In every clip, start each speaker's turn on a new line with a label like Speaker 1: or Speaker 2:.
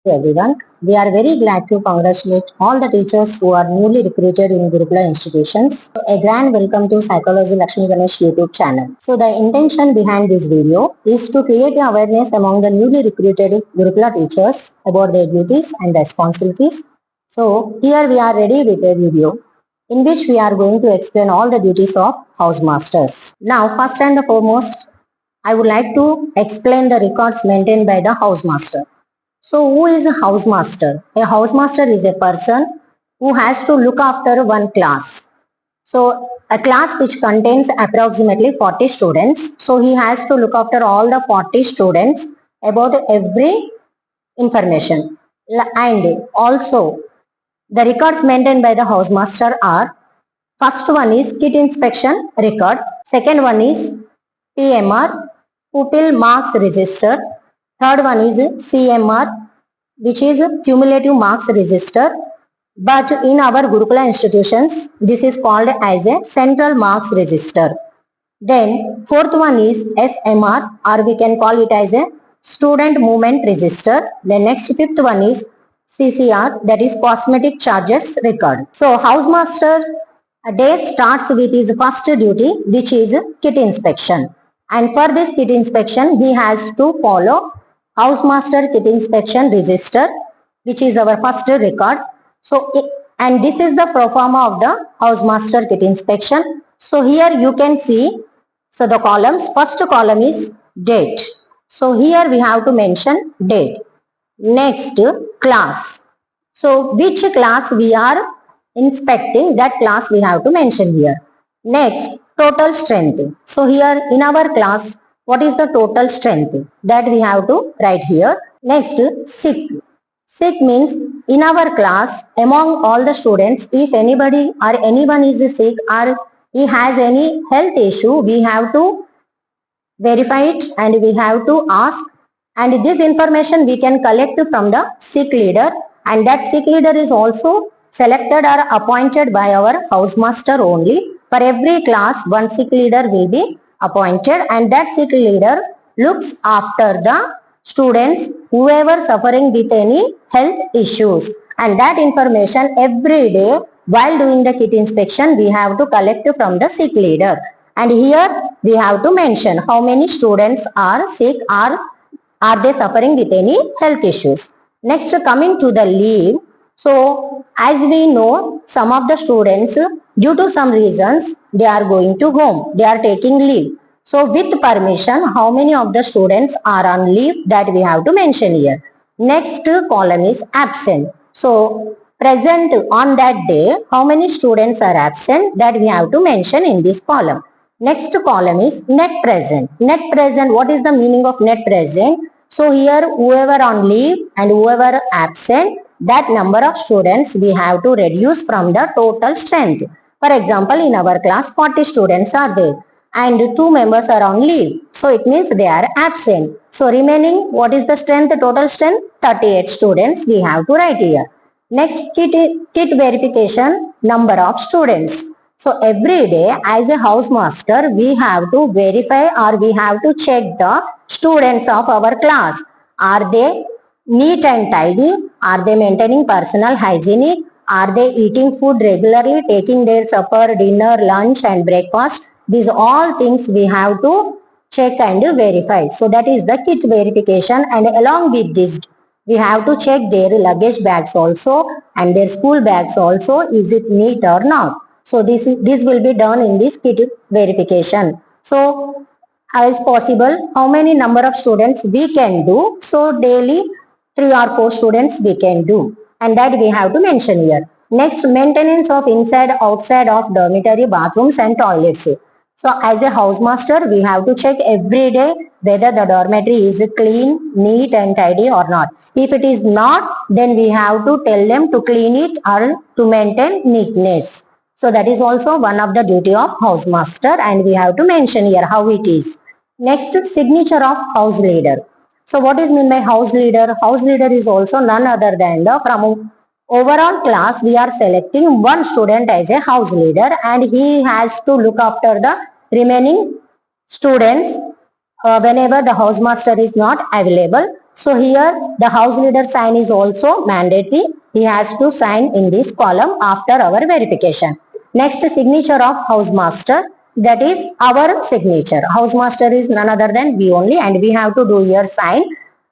Speaker 1: Everyone. We are very glad to congratulate all the teachers who are newly recruited in Gurukula institutions. A grand welcome to Psychology Lakshmi Ganesh YouTube channel. So the intention behind this video is to create awareness among the newly recruited Gurukula teachers about their duties and responsibilities. So here we are ready with a video in which we are going to explain all the duties of housemasters. Now first and foremost, I would like to explain the records maintained by the housemaster. So, who is a housemaster? A housemaster is a person who has to look after one class. So, a class which contains approximately 40 students. So, he has to look after all the 40 students about every information. And also, the records maintained by the housemaster are: first one is kit inspection record, second one is PMR, Pupil marks register, third one is CMR, which is cumulative marks register, but in our Gurukula institutions this is called as a central marks register. Then fourth one is SMR, or we can call it as a student movement register. The next fifth one is CCR, that is cosmetic charges record. So housemaster a day starts with his first duty, which is kit inspection. And for this kit inspection, he has to follow housemaster kit inspection register, which is our first record. So, and this is the pro forma of the housemaster kit inspection. So here you can see, so the columns, first column is date. So here we have to mention date. Next, class. So which class we are inspecting, that class we have to mention here. Next, total strength. So here in our class, what is the total strength? That we have to write here. Next, sick. Sick means in our class, among all the students, if anybody or anyone is sick or he has any health issue, we have to verify it and we have to ask, and this information we can collect from the sick leader, and that sick leader is also selected or appointed by our housemaster only. For every class one sick leader will be appointed, and that sick leader looks after the students whoever suffering with any health issues, and that information every day while doing the kit inspection we have to collect from the sick leader. And here we have to mention how many students are sick or are they suffering with any health issues. Next, coming to the leave. So as we know, some of the students due to some reasons they are going to home, they are taking leave. So with permission, how many of the students are on leave, that we have to mention here. Next column is absent. So present on that day, how many students are absent, that we have to mention in this column. Next column is net present. Net present, what is the meaning of net present? So here whoever on leave and whoever absent, that number of students we have to reduce from the total strength. For example, in our class 40 students are there and 2 members are on leave. So it means they are absent. So remaining, what is the strength, the total strength? 38 students we have to write here. Next, kit verification, number of students. So every day as a housemaster, we have to verify or we have to check the students of our class. Are they neat and tidy? Are they maintaining personal hygiene? Are they eating food regularly, taking their supper, dinner, lunch and breakfast? These all things we have to check and verify. So that is the kit verification, and along with this we have to check their luggage bags also and their school bags also, is it neat or not. So this will be done in this kit verification. So as possible, how many number of students we can do? So daily 3 or 4 students we can do, and that we have to mention here. Next, maintenance of inside outside of dormitory bathrooms and toilets. So as a housemaster, we have to check every day whether the dormitory is clean, neat and tidy or not. If it is not, then we have to tell them to clean it or to maintain neatness. So that is also one of the duty of housemaster, and we have to mention here how it is. Next, signature of house leader. So what is meant by house leader? House leader is also none other than the from overall class we are selecting one student as a house leader, and he has to look after the remaining students whenever the housemaster is not available. So here the house leader sign is also mandatory. He has to sign in this column after our verification. Next, signature of house master, that is our signature. House master is none other than we only, and we have to do here sign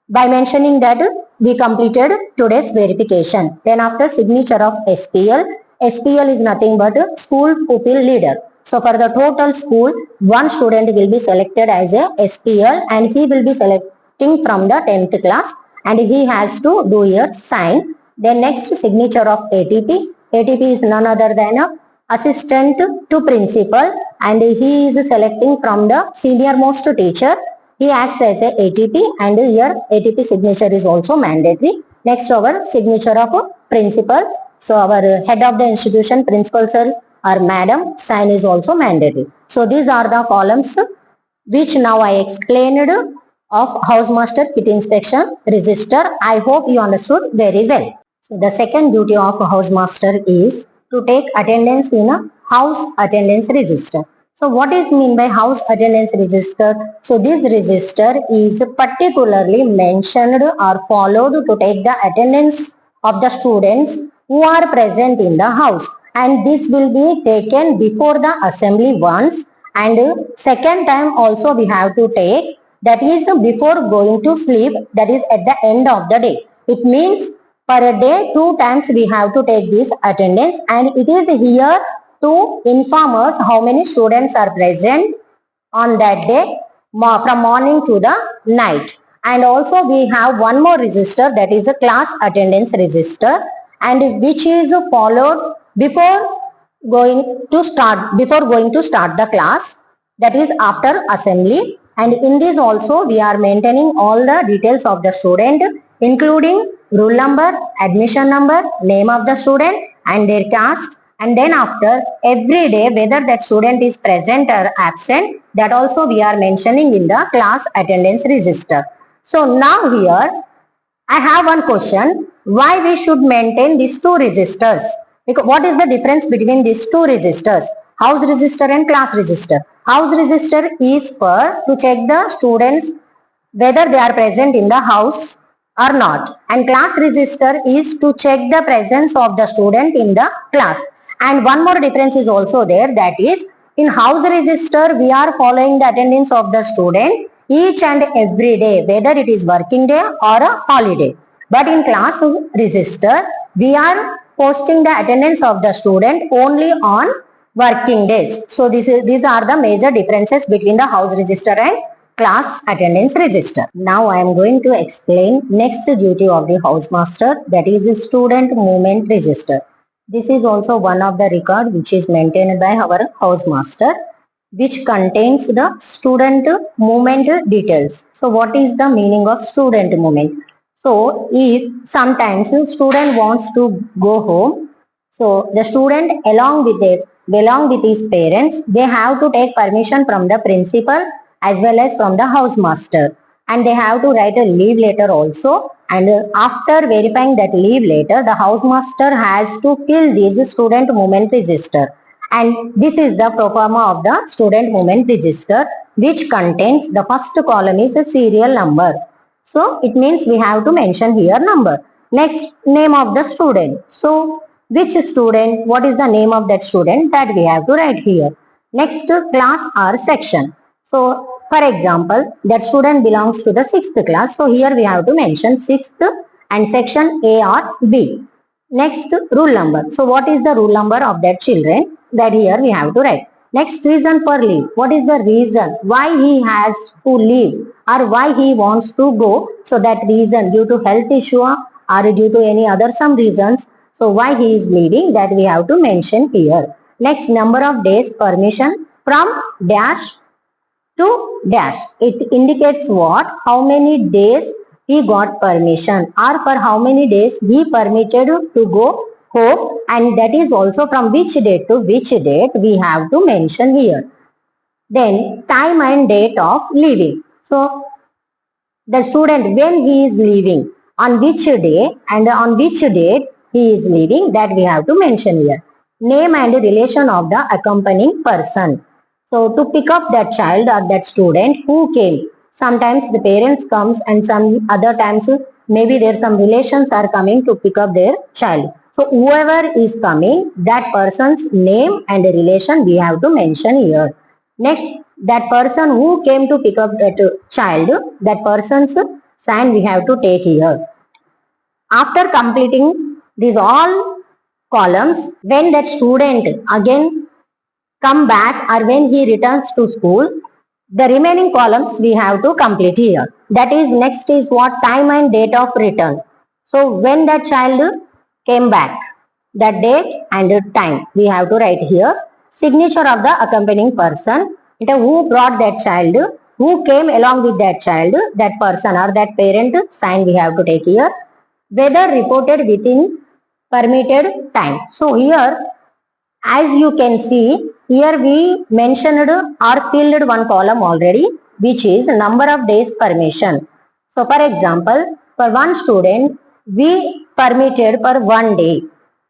Speaker 1: by mentioning that we completed today's verification. Then after, signature of SPL. SPL is nothing but school pupil leader. So for the total school, one student will be selected as a SPL, and he will be selecting from the 10th class, and he has to do here sign. Then next, signature of ATP. ATP is none other than a assistant to principal, and he is selecting from the senior most teacher. He acts as a ATP, and here ATP signature is also mandatory. Next, our signature of principal. So our head of the institution, principal sir or madam, sign is also mandatory. So these are the columns which now I explained of housemaster kit inspection register. I hope you understood very well. So the second duty of a housemaster is to take attendance in a house attendance register. So what is mean by house attendance register? So this register is particularly mentioned or followed to take the attendance of the students who are present in the house, and this will be taken before the assembly once, and second time also we have to take, that is before going to sleep, that is at the end of the day. It means per day 2 times we have to take this attendance, and it is here to inform us how many students are present on that day from morning to the night. And also we have one more register, that is a class attendance register, and which is followed before going to start the class, that is after assembly. And in this also we are maintaining all the details of the student, including roll number, admission number, name of the student and their caste. And then after, every day whether that student is present or absent, that also we are mentioning in the class attendance register. So now here I have one question, why we should maintain these two registers? Because what is the difference between these two registers? House register and class register. House register is for to check the students whether they are present in the house or not, and class register is to check the presence of the student in the class. And one more difference is also there, that is in house register we are following the attendance of the student each and every day, whether it is working day or a holiday. But in class register we are posting the attendance of the student only on working days. So these are the major differences between the house register and class attendance register. Now I am going to explain next duty of the housemaster, that is the student movement register. This is also one of the record which is maintained by our housemaster, which contains the student movement details. So what is the meaning of student movement? So if sometimes student wants to go home, so the student along with his parents, they have to take permission from the principal as well as from the housemaster, and they have to write a leave letter also. And after verifying that leave letter, the housemaster has to fill this student movement register, and this is the pro forma of the student movement register, which contains the first column is a serial number. So it means we have to mention here number. Next, name of the student. So which student, what is the name of that student, that we have to write here. Next, class or section. So for example, that student belongs to the 6th class. So here we have to mention 6th and section A or B. Next, rule number. So what is the rule number of that children, that here we have to write. Next, reason for leave. What is the reason why he has to leave or why he wants to go? So that reason, due to health issue or due to any other some reasons, so why he is leaving, that we have to mention here. Next, number of days permission from dash to dash. It indicates what, how many days he got permission or for how many days he permitted to go home, and that is also from which date to which date we have to mention here. Then time and date of leaving. So the student, when he is leaving, on which day and on which date he is leaving, that we have to mention here. Name and relation of the accompanying person. So to pick up that child or that student who came, Sometimes the parents comes and some other times maybe there some relations are coming to pick up their child. So whoever is coming, that person's name and relation we have to mention here. Next, that person who came to pick up that child, that person's sign we have to take here. After completing these all columns, when that student again come back or when he returns to school, the remaining columns we have to complete here. That is, next is what? Time and date of return. So when that child came back, that date and the time we have to write here. Signature of the accompanying person, who brought that child, who came along with that child, that person or that parent sign we have to take here. Whether reported within permitted time. So here, as you can see, here we mentioned or filled one column already, which is number of days permission. So for example, for one student, we permitted for 1 day.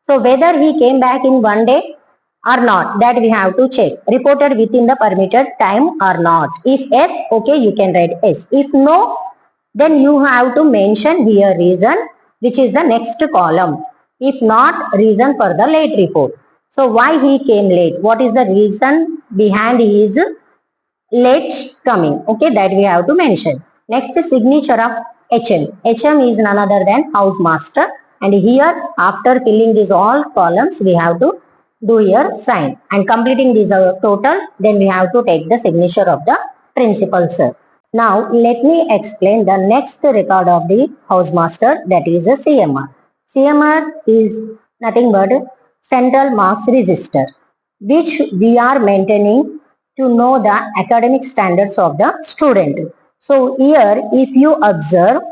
Speaker 1: So whether he came back in 1 day or not, that we have to check. Reported within the permitted time or not. If yes, okay, you can write yes. If no, then you have to mention here reason, which is the next column. If not, reason for the late report. So why he came late? What is the reason behind his late coming? Okay, that we have to mention. Next is signature of HM. HM is none other than house master. And here, after filling these all columns, we have to do here sign. And completing this total, then we have to take the signature of the principal, sir. Now, let me explain the next record of the housemaster, that is a CMR. CMR is nothing but Central Marks Register, which we are maintaining to know the academic standards of the student. So here, if you observe,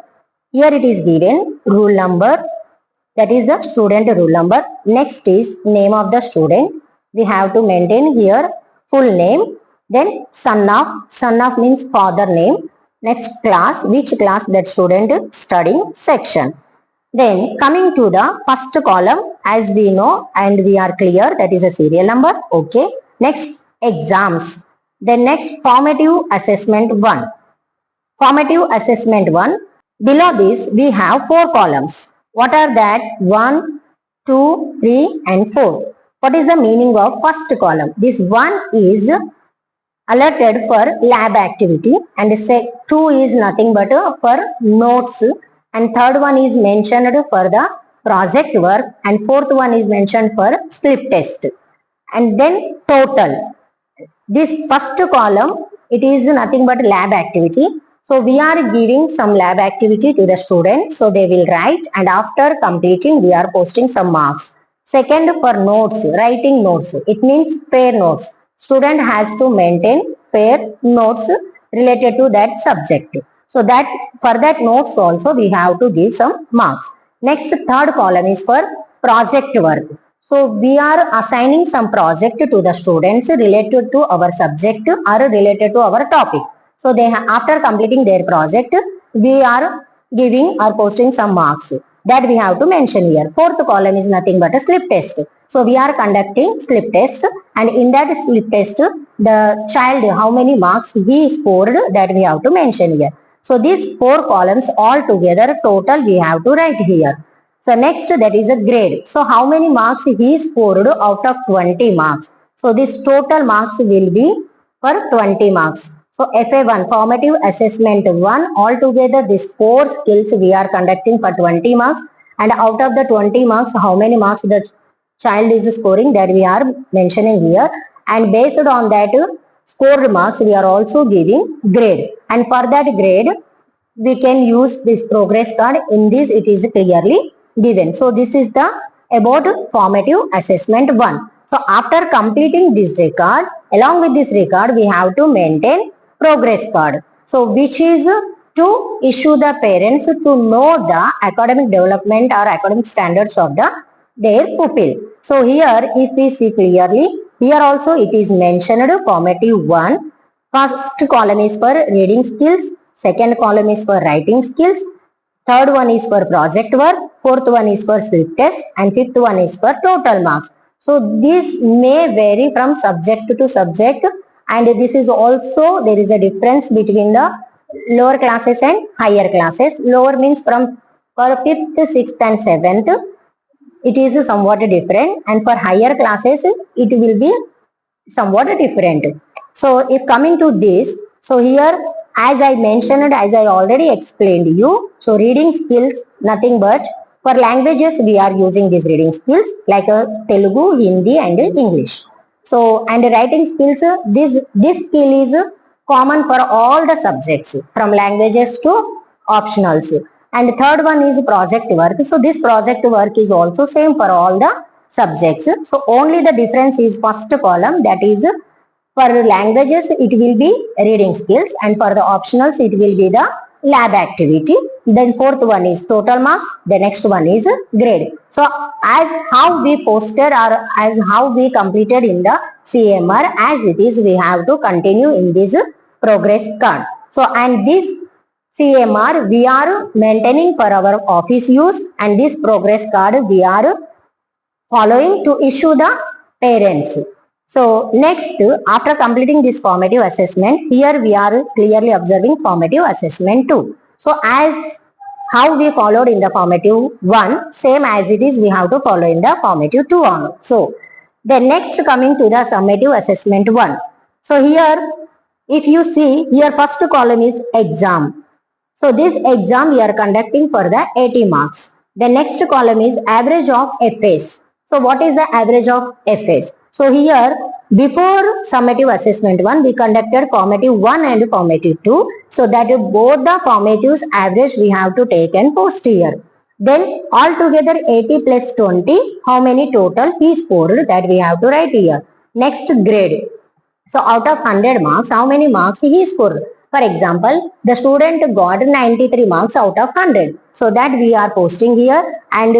Speaker 1: here it is given rule number, that is the student rule number. Next is name of the student. We have to maintain here full name. Then son of means father name. Next class, which class that student studying section. Then coming to the first column, as we know and we are clear, that is a serial number. Okay. Next, exams. Then next, formative assessment 1. Formative assessment 1. Below this, we have 4 columns. What are that? 1, 2, 3 and 4. What is the meaning of first column? This 1 is allotted for lab activity and 2 is nothing but for notes, and third one is mentioned for the project work, and fourth one is mentioned for slip test. And then total, this first column, it is nothing but lab activity. So we are giving some lab activity to the student, so they will write, and after completing we are posting some marks. Second, for notes, writing notes, it means pair notes. Student has to maintain pair notes related to that subject. So that for that notes also we have to give some marks. Next, third column is for project work. So we are assigning some project to the students related to our subject or related to our topic. So they after completing their project, we are giving or posting some marks that we have to mention here. Fourth column is nothing but a slip test. So we are conducting slip test, and in that slip test, the child how many marks he scored, that we have to mention here. So these 4 columns all together total we have to write here. So next, that is a grade. So how many marks he scored out of 20 marks. So this total marks will be for 20 marks. So FA1, formative assessment 1, altogether these 4 skills we are conducting for 20 marks, and out of the 20 marks, how many marks the child is scoring, that we are mentioning here, and based on that scored marks we are also giving grade, and for that grade we can use this progress card. In this it is clearly given. So this is the about formative assessment 1. So after completing this record, along with this record we have to maintain progress card. So which is to issue the parents to know the academic development or academic standards of their pupil. So here if we see clearly, here also it is mentioned formative 1. First column is for reading skills, second column is for writing skills, third one is for project work, fourth one is for slip test, and fifth one is for total marks. So this may vary from subject to subject, and this is also there is a difference between the lower classes and higher classes. Lower means from for 5th, 6th and 7th, it is somewhat different, and for higher classes, it will be somewhat different. So if coming to this, so here as I mentioned, as I already explained you, so reading skills nothing but for languages we are using these reading skills like Telugu, Hindi and English. So and writing skills, this skill is common for all the subjects from languages to optionals. And third one is project work. So this project work is also same for all the subjects. So only the difference is first column, that is for languages it will be reading skills, and for the optionals it will be the lab activity. Then fourth one is total marks, the next one is grade. So as how we posted or as how we completed in the CMR, as it is we have to continue in this progress card. So and this CMR we are maintaining for our office use, and this progress card we are following to issue the parents. So next, after completing this formative assessment, here we are clearly observing formative assessment 2. So as how we followed in the formative 1, same as it is we have to follow in the formative 2 on. So then next coming to the summative assessment 1. So here if you see here first column is exam. So this exam we are conducting for the 80 marks. The next column is average of FS. So what is the average of FS? So here before summative assessment 1 we conducted formative 1 and formative 2. So that both the formatives average we have to take and post here. Then altogether 80 plus 20, how many total he scored, that we have to write here. Next grade. So out of 100 marks, how many marks he scored? For example, the student got 93 marks out of 100. So that we are posting here, and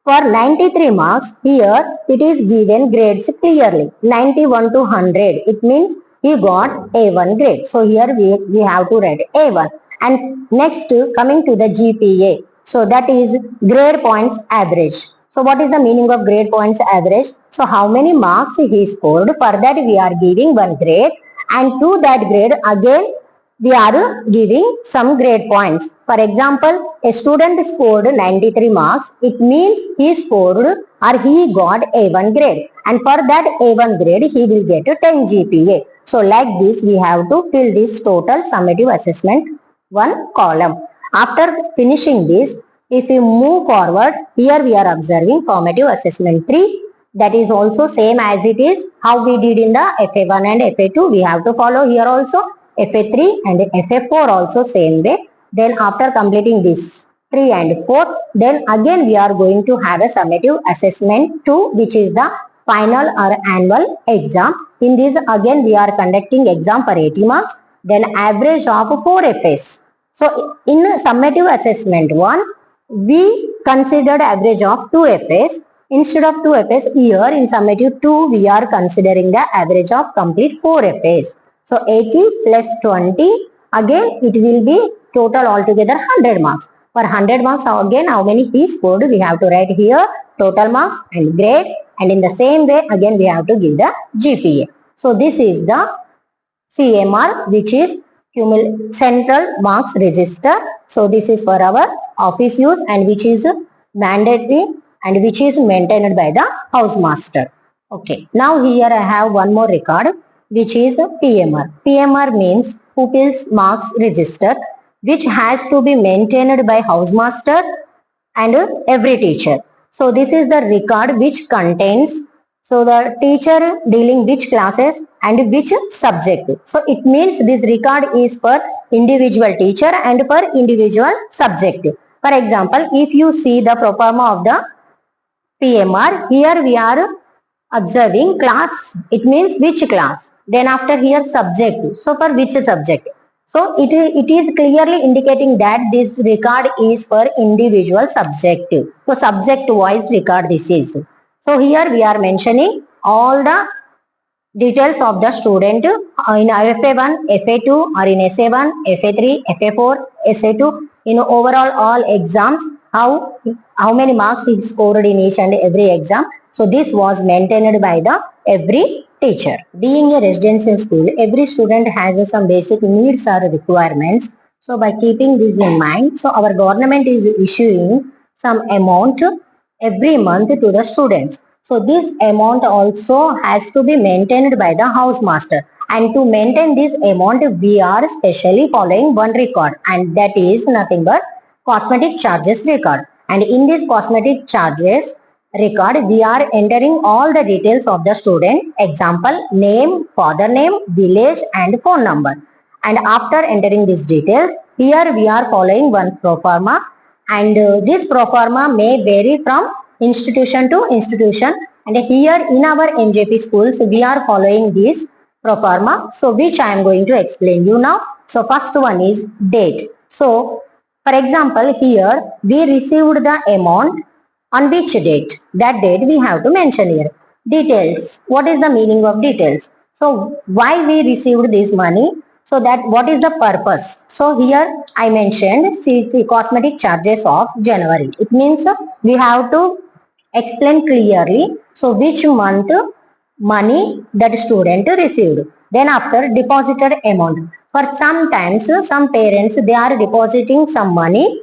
Speaker 1: for 93 marks here it is given grades clearly 91 to 100. It means he got A1 grade. So here we have to write A1. And next coming to the GPA. So that is grade points average. So what is the meaning of grade points average? So how many marks he scored, for that we are giving one grade, and to that grade again we are giving some grade points. For example, a student scored 93 marks. It means he scored or he got A1 grade, and for that A1 grade he will get a 10 GPA. So like this we have to fill this total summative assessment 1 column. After finishing this, if we move forward, here we are observing formative assessment 3. That is also same as it is how we did in the FA1 and FA2. We have to follow here also FA3 and FA4 also same way. Then after completing this 3 and 4, then again we are going to have a summative assessment 2, which is the final or annual exam. In this again we are conducting exam for 80 marks, then average of 4 FAs. So in summative assessment 1, we considered average of 2 FAs. Instead of 2 FAs, here in summative 2, we are considering the average of complete 4 FAs. So 80 plus 20, again it will be total altogether 100 marks. For 100 marks, again how many he scored, we have to write here total marks and grade, and in the same way again we have to give the GPA. So this is the CMR, which is Central Marks Register. So this is for our office use, and which is mandatory and which is maintained by the housemaster. Okay, now here I have one more record, which is PMR. PMR means Pupils Marks Register, which has to be maintained by housemaster and every teacher. So this is the record which contains, so the teacher dealing which classes and which subject. So it means this record is for individual teacher and for individual subject. For example, if you see the proforma of the PMR, here we are observing class. It means which class. Then after here subject. So for which subject. So it is clearly indicating that this record is for individual subject. So subject wise record this is. So here we are mentioning all the details of the student in FA1, FA2 or in SA1, FA3, FA4, SA2, in overall all exams, how many marks he scored in each and every exam. So this was maintained by the every teacher. Being a residential school, every student has some basic needs or requirements. So by keeping this in mind, so our government is issuing some amount every month to the students. So this amount also has to be maintained by the housemaster. And to maintain this amount, we are specially following one record, and that is nothing but cosmetic charges record. And in this cosmetic charges record, we are entering all the details of the student, example, name, father name, village and phone number. And after entering these details, here we are following one pro forma, and this pro forma may vary from institution to institution. And here in our NJP schools, we are following this pro forma, so which I am going to explain you now. So first one is date. So for example, here we received the amount on which date. That date we have to mention here. Details. What is the meaning of details? So why we received this money? So that what is the purpose? So here I mentioned CC cosmetic charges of January. It means we have to explain clearly. So which month money that student received. Then after deposited amount. For sometimes some parents they are depositing some money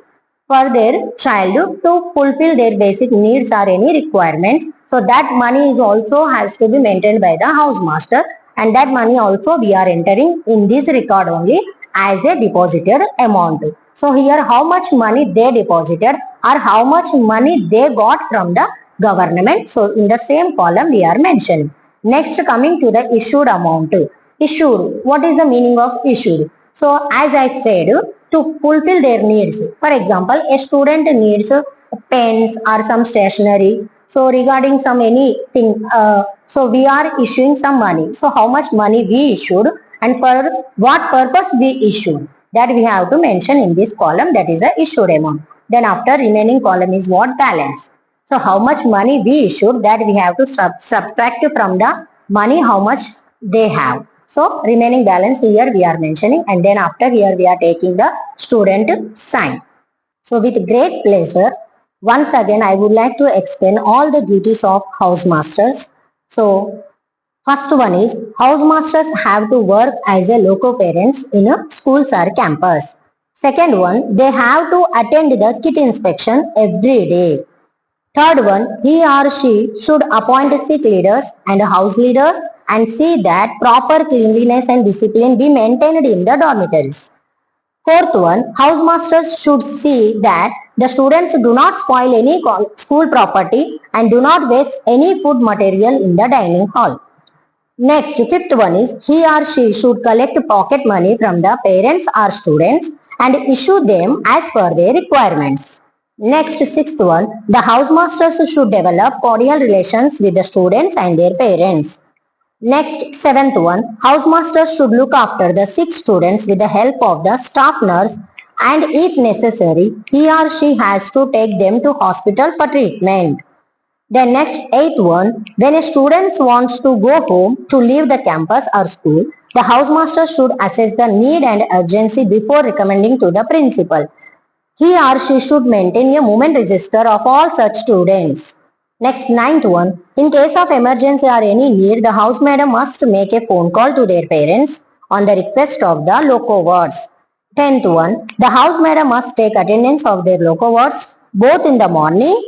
Speaker 1: for their child to fulfill their basic needs or any requirements. So that money is also has to be maintained by the housemaster, and that money also we are entering in this record only as a deposited amount. So here how much money they deposited or how much money they got from the government. So in the same column we are mentioning. Next, coming to the issued amount. Issued. What is the meaning of issued? So as I said, to fulfill their needs. For example, a student needs pens or some stationery. So regarding some anything, so we are issuing some money. So how much money we issued and for what purpose we issued, that we have to mention in this column, that is the issued amount. Then after remaining column is what? Balance. So how much money we issued, that we have to subtract from the money how much they have. So remaining balance here we are mentioning, and then after here we are taking the student sign. So with great pleasure, once again I would like to explain all the duties of housemasters. So first one is housemasters have to work as a loco parents in a schools or campus. Second one, they have to attend the kit inspection every day. Third one, he or she should appoint sick leaders and house leaders and see that proper cleanliness and discipline be maintained in the dormitories. Fourth one, housemasters should see that the students do not spoil any school property and do not waste any food material in the dining hall. Next, fifth one is he or she should collect pocket money from the parents or students and issue them as per their requirements. Next, sixth one, the housemasters should develop cordial relations with the students and their parents. Next, seventh one, housemasters should look after the sick students with the help of the staff nurse, and if necessary, he or she has to take them to hospital for treatment. The next eighth one, when a student wants to go home to leave the campus or school, the housemaster should assess the need and urgency before recommending to the principal. He or she should maintain a movement register of all such students. Next, ninth one, in case of emergency or any need, the housemaid must make a phone call to their parents on the request of the loco wards. Tenth one, the housemaid must take attendance of their loco wards both in the morning,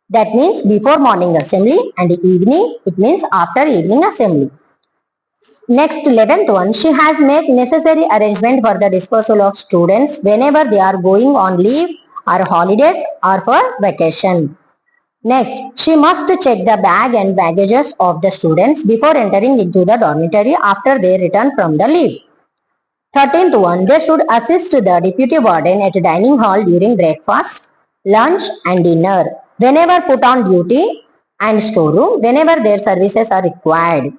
Speaker 1: that means before morning assembly, and evening, it means after evening assembly. Next, 11th one, she has made necessary arrangement for the dispersal of students whenever they are going on leave or holidays or for vacation. Next, she must check the bag and baggages of the students before entering into the dormitory after they return from the leave. 13th one, they should assist the deputy warden at dining hall during breakfast, lunch and dinner whenever put on duty, and storeroom whenever their services are required.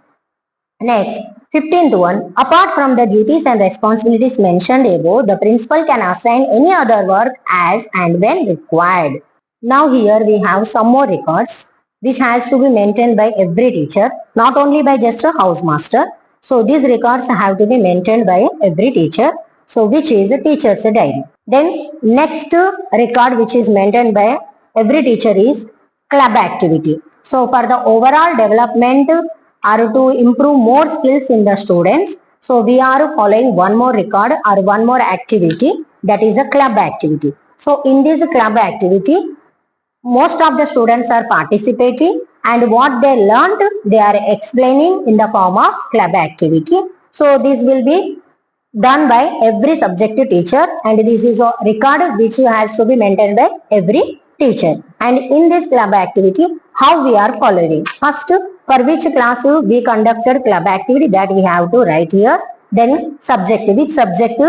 Speaker 1: Next, 15th one, apart from the duties and responsibilities mentioned above, the principal can assign any other work as and when required. Now here we have some more records which has to be maintained by every teacher, not only by just a housemaster. So these records have to be maintained by every teacher, so which is a teacher's diary. Then next record which is maintained by every teacher is club activity. So for the overall development or to improve more skills in the students. So we are following one more record or one more activity, that is a club activity. So in this club activity, most of the students are participating, and what they learned they are explaining in the form of club activity. So this will be done by every subject teacher, and this is a record which has to be maintained by every teacher. And in this club activity, how we are following: first, for which class we conducted club activity, that we have to write here. Then subject, which subject,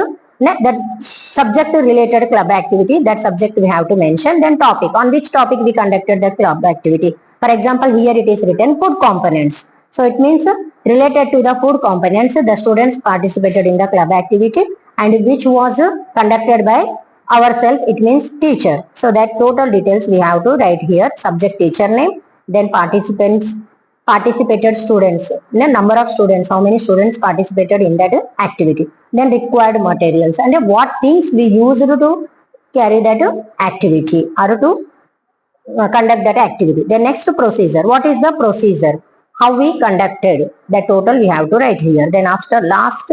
Speaker 1: that subject related club activity, that subject we have to mention. Then topic, on which topic we conducted the club activity. For example, here it is written food components. So it means related to the food components, the students participated in the club activity, and which was conducted by ourselves, it means teacher. So that total details we have to write here: subject, teacher name, then participants, participated students, the number of students, how many students participated in that activity, then required materials, and what things we used to carry that activity or to conduct that activity. The next procedure, what is the procedure, how we conducted, the total we have to write here. Then after last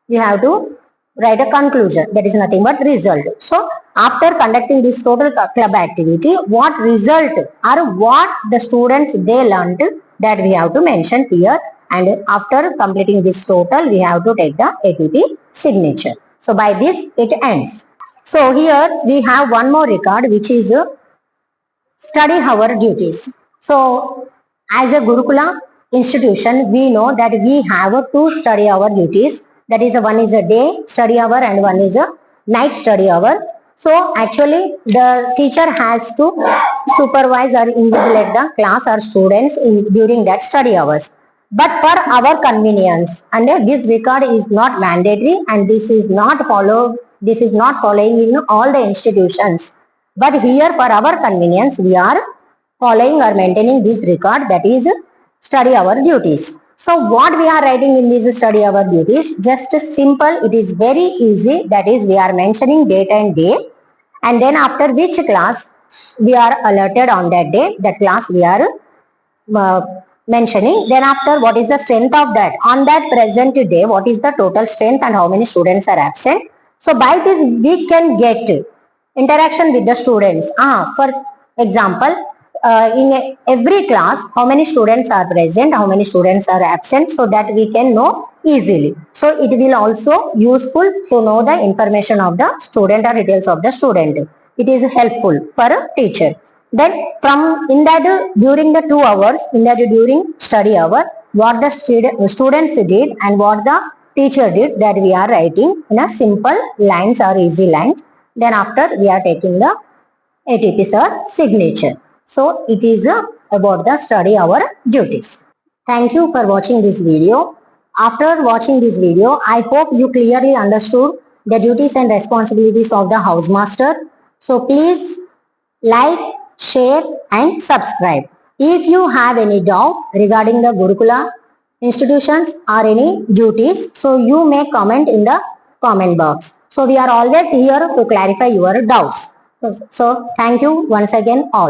Speaker 1: we have to write a conclusion, that is nothing but result. So after conducting this total club activity, what result or what the students they learned, that we have to mention here. And after completing this total, we have to take the APP signature. So by this it ends. So here we have one more record, which is study hour duties. So as a Gurukula institution, we know that we have two study hour duties. That is, one is a day study hour and one is a night study hour. So actually the teacher has to supervise or invigilate the class or students during that study hours. But for our convenience, and this record is not mandatory, and this is not following in all the institutions. But here for our convenience, we are following or maintaining this record, that is study hour duties. So what we are writing in these study hour duties, just simple, it is very easy, that is we are mentioning date and day, and then after which class we are alerted on that day, that class we are uh, mentioning. Then after, what is the strength of that, on that present day, what is the total strength and how many students are absent. So by this we can get interaction with the students. For example, in every class how many students are present, how many students are absent, so that we can know easily. So it will also useful to know the information of the student or details of the student. It is helpful for a teacher. Then from in that during the 2 hours, in that during study hour, what the students did and what the teacher did, that we are writing in a simple lines or easy lines. Then after we are taking the ATP sir signature. So it is about the study hour duties. Thank you for watching this video. After watching this video, I hope you clearly understood the duties and responsibilities of the housemaster. So please like, share and subscribe. If you have any doubt regarding the Gurukula institutions or any duties, so you may comment in the comment box. So we are always here to clarify your doubts. So thank you once again all.